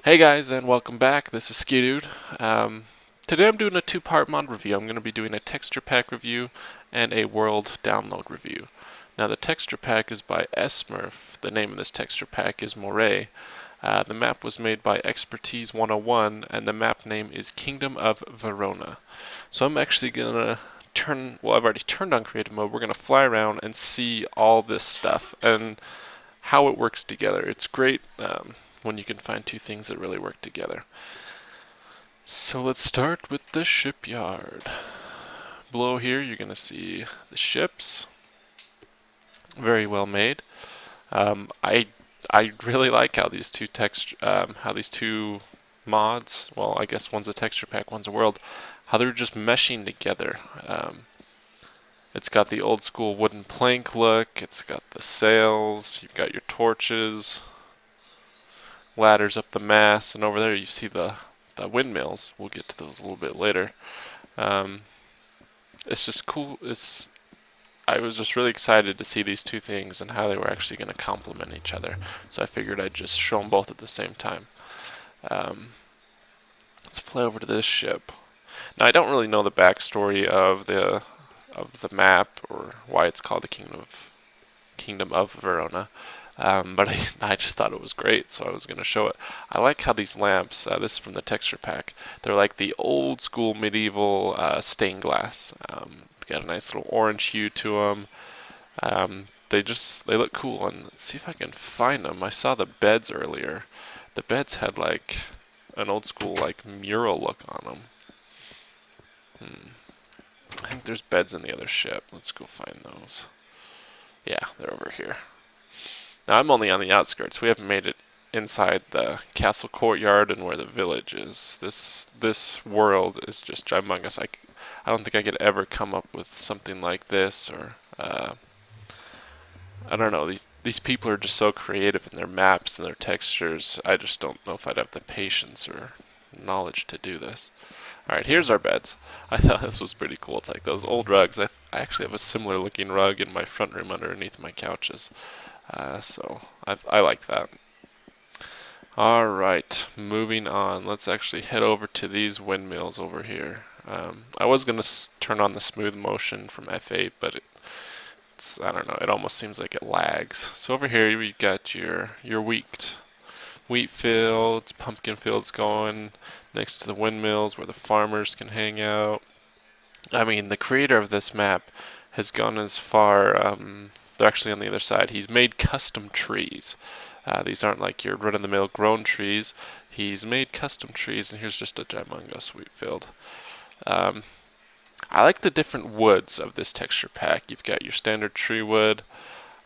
Hey guys, and welcome back. This is Ski Dude. Today I'm doing a two-part mod review. I'm going to be doing a texture pack review and a world download review. Now the texture pack is by Esmirff. The name of this texture pack is Moray. The map was made by Expertise 101, and the map name is Kingdom of Verona. So I'm actually going to I've already turned on creative mode. We're going to fly around and see all this stuff and how it works together. It's great when you can find two things that really work together. So let's start with the shipyard. Below here you're going to see the ships. Very well made. I really like how these two mods, well I guess one's a texture pack, one's a world, how they're just meshing together. It's got the old school wooden plank look, it's got the sails, you've got your torches, ladders up the mast, and over there you see the windmills. We'll get to those a little bit later. Um, it's just cool. I was just really excited to see these two things and how they were actually going to complement each other. So I figured I'd just show them both at the same time. Um, let's fly over to this ship. Now I don't really know the backstory of the map or why it's called the Kingdom of Verona. But I just thought it was great, so I was going to show it. I like how these lamps, this is from the texture pack, they're like the old school medieval stained glass. Got a nice little orange hue to them. They look cool, and let's see if I can find them. I saw the beds earlier. The beds had like an old school like mural look on them. I think there's beds in the other ship. Let's go find those. Yeah, they're over here. Now I'm only on the outskirts. We haven't made it inside the castle courtyard and where the village is. This world is just humongous. I don't think I could ever come up with something like this, or I don't know. These people are just so creative in their maps and their textures. I just don't know if I'd have the patience or knowledge to do this. All right, here's our beds. I thought this was pretty cool. It's like those old rugs. I actually have a similar looking rug in my front room underneath my couches. So I like that. Alright, moving on. Let's actually head over to these windmills over here. I was going to turn on the smooth motion from F8, but I don't know, it almost seems like it lags. So over here we got your wheat fields, pumpkin fields going next to the windmills where the farmers can hang out. I mean, the creator of this map has gone as far, they're actually on the other side. He's made custom trees. These aren't like your run-of-the-mill grown trees. He's made custom trees, and here's just a humongous wheat field. I like the different woods of this texture pack. You've got your standard tree wood.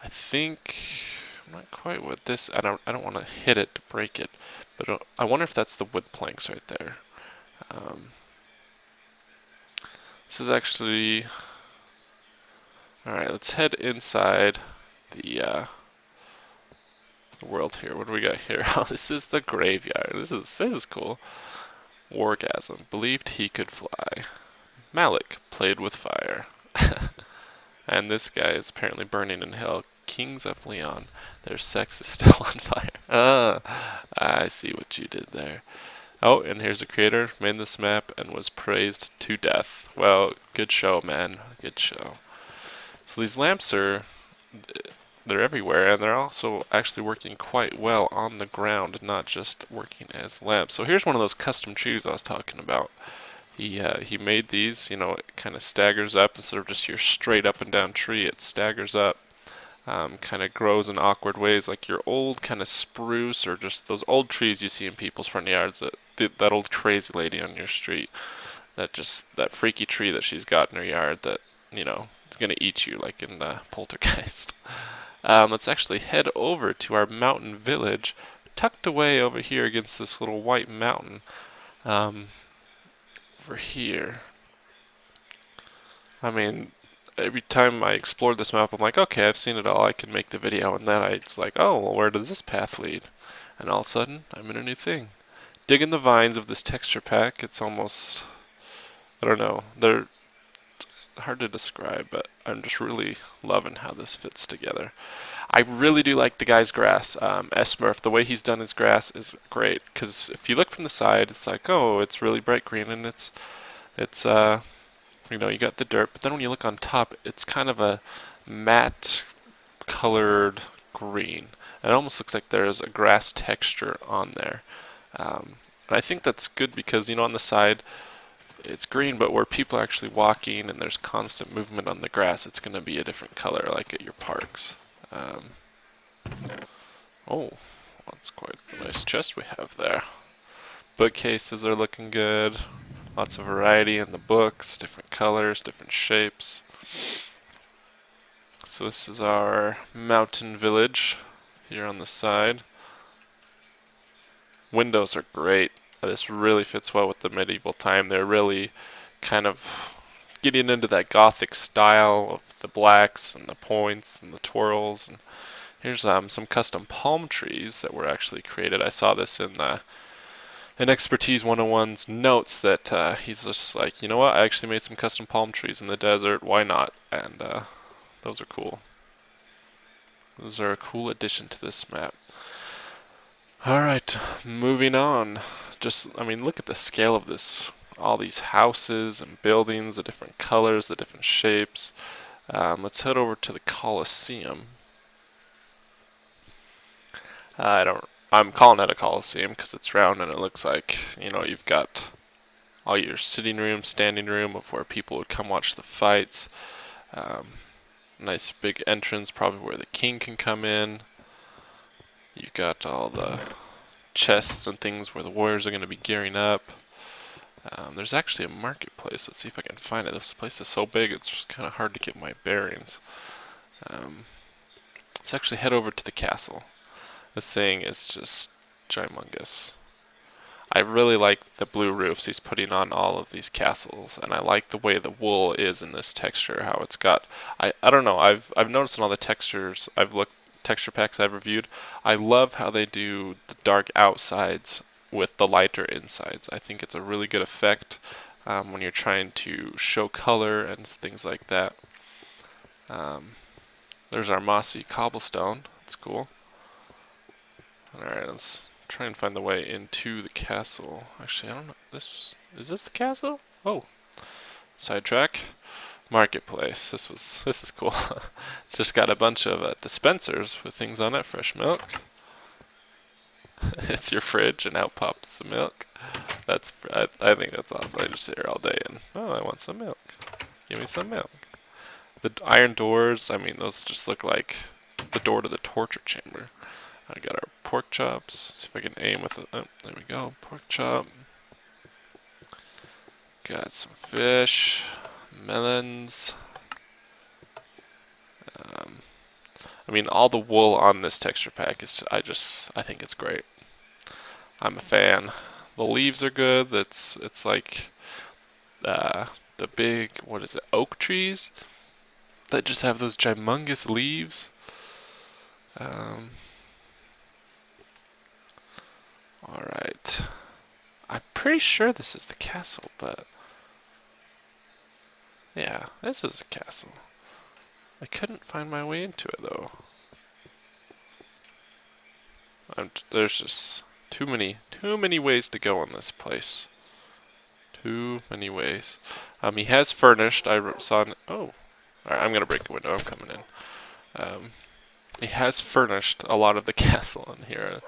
I think I'm not quite with this. I don't want to hit it to break it, but I wonder if that's the wood planks right there. This is actually all right. Let's head inside the world here. What do we got here? Oh, this is the graveyard. This is cool. Wargasm believed he could fly. Malik played with fire. And this guy is apparently burning in hell. Kings of Leon. Their sex is still on fire. I see what you did there. Oh, and here's a creator, made this map and was praised to death. Well, good show, man. Good show. So these lamps they're everywhere, and they're also actually working quite well on the ground, not just working as lamps. So here's one of those custom trees I was talking about. He made these, it kind of staggers up instead of just your straight up and down tree. It staggers up, kind of grows in awkward ways, like your old kind of spruce or just those old trees you see in people's front yards. That old crazy lady on your street, that freaky tree that she's got in her yard that it's gonna eat you like in the Poltergeist. Let's actually head over to our mountain village, tucked away over here against this little white mountain. Over here. I mean, every time I explored this map, I'm like, okay, I've seen it all. I can make the video, and then I was like, oh, well, where does this path lead? And all of a sudden, I'm in a new thing. Digging the vines of this texture pack. It's almost, I don't know, they're hard to describe, but I'm just really loving how this fits together. I really do like the guy's grass. Esmirff, the way he's done his grass is great. Because if you look from the side, it's like, oh, it's really bright green, and it's you got the dirt. But then when you look on top, it's kind of a matte colored green. It almost looks like there's a grass texture on there. And I think that's good because, on the side, it's green, but where people are actually walking and there's constant movement on the grass, it's going to be a different color, like at your parks. Um, oh, that's quite a nice chest we have there. Bookcases are looking good. Lots of variety in the books, different colors, different shapes. So this is our mountain village here on the side. Windows are great. This really fits well with the medieval time. They're really kind of getting into that Gothic style of the blacks and the points and the twirls. And here's some custom palm trees that were actually created. I saw this in Expertise 101's notes that he's just like, you know what, I actually made some custom palm trees in the desert. Why not? And those are cool. Those are a cool addition to this map. Alright, moving on. Look at the scale of this. All these houses and buildings, the different colors, the different shapes. Let's head over to the Colosseum. I'm calling it a Colosseum because it's round and it looks like, you've got all your sitting room, standing room of where people would come watch the fights. Nice big entrance, probably where the king can come in. You've got all the chests and things where the warriors are going to be gearing up. There's actually a marketplace. Let's see if I can find it. This place is so big, it's just kind of hard to get my bearings. Let's actually head over to the castle. This thing is just gigumongous. I really like the blue roofs he's putting on all of these castles, and I like the way the wool is in this texture. How it's got, I don't know. I've noticed in all the texture packs I've reviewed. I love how they do the dark outsides with the lighter insides. I think it's a really good effect when you're trying to show color and things like that. There's our mossy cobblestone. That's cool. Alright, let's try and find the way into the castle. Actually, I don't know. Is this the castle? Oh, sidetrack. Marketplace. This is cool. It's just got a bunch of dispensers with things on it. Fresh milk. It's your fridge, and out pops the milk. I think that's awesome. I just sit here all day and I want some milk. Give me some milk. The iron doors. Those just look like the door to the torture chamber. I got our pork chops. See if I can aim with it. Oh, there we go. Pork chop. Got some fish, melons. All the wool on this texture pack is, I think it's great. I'm a fan. The leaves are good. It's like the big, what is it, oak trees that just have those gigumongous leaves. Alright. I'm pretty sure this is the castle, but yeah, this is the castle. I couldn't find my way into it though. There's just too many ways to go on this place. Too many ways. He has furnished. I saw. Oh, alright. I'm gonna break the window. I'm coming in. He has furnished a lot of the castle in here.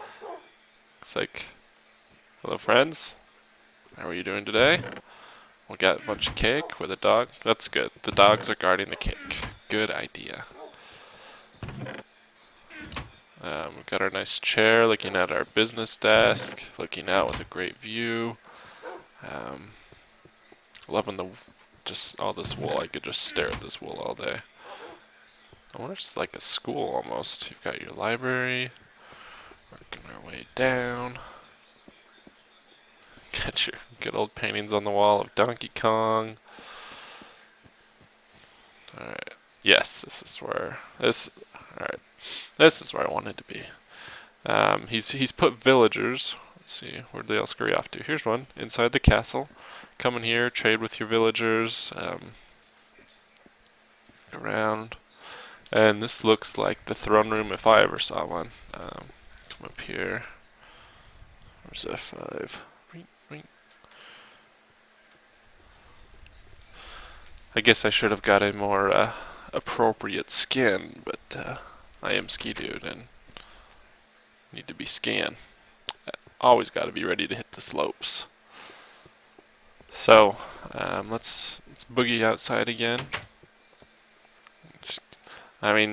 It's like, hello friends. How are you doing today? We got a bunch of cake with a dog. That's good. The dogs are guarding the cake. Good idea. We've got our nice chair looking at our business desk, looking out with a great view. Loving just all this wool. I could just stare at this wool all day. I wonder if it's like a school almost. You've got your library. Working our way down. Got your good old paintings on the wall of Donkey Kong. Alright. Yes, this is where I wanted to be. He's put villagers. Let's see, where they all scurry off to? Here's one inside the castle. Come in here, trade with your villagers. Around. And this looks like the throne room if I ever saw one. Come up here. Where's F5? I guess I should have got a more appropriate skin, but I am Ski Dude and need to be skiing. Always got to be ready to hit the slopes. So let's boogie outside again.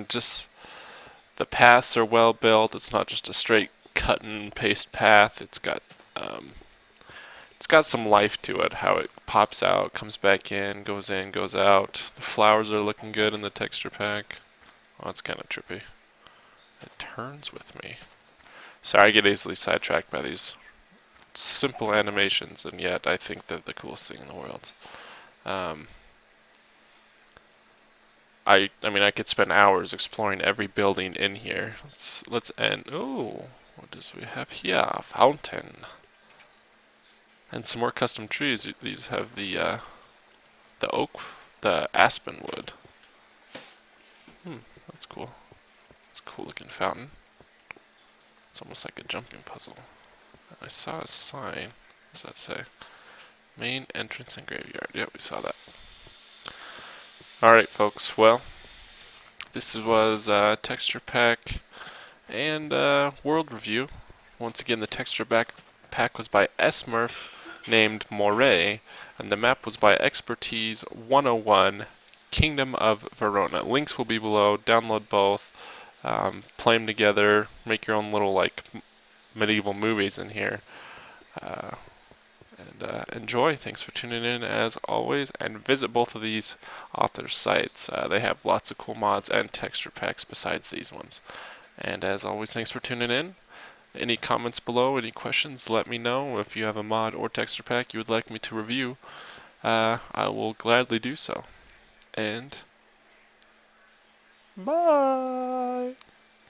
Just the paths are well built. It's not just a straight cut and paste path. It's got some life to it. How it pops out, comes back in, goes out. The flowers are looking good in the texture pack. Oh, it's kind of trippy. It turns with me. Sorry, I get easily sidetracked by these simple animations, and yet I think they're the coolest thing in the world. I could spend hours exploring every building in here. Let's end. Oh, what does we have here? Fountain. And some more custom trees. These have the oak, the aspen wood. That's cool. It's a cool looking fountain. It's almost like a jumping puzzle. I saw a sign. What does that say? Main entrance and graveyard. Yep, we saw that. Alright, folks. Well, this was texture pack and world review. Once again, the texture pack was by Esmirff, named Moray, and the map was by Expertise 101, Kingdom of Verona. Links will be below. Download both. Play them together. Make your own little medieval movies in here. Enjoy. Thanks for tuning in as always, and visit both of these authors' sites. They have lots of cool mods and texture packs besides these ones. And as always, thanks for tuning in. Any comments below, any questions, let me know. If you have a mod or texture pack you would like me to review, I will gladly do so. And bye!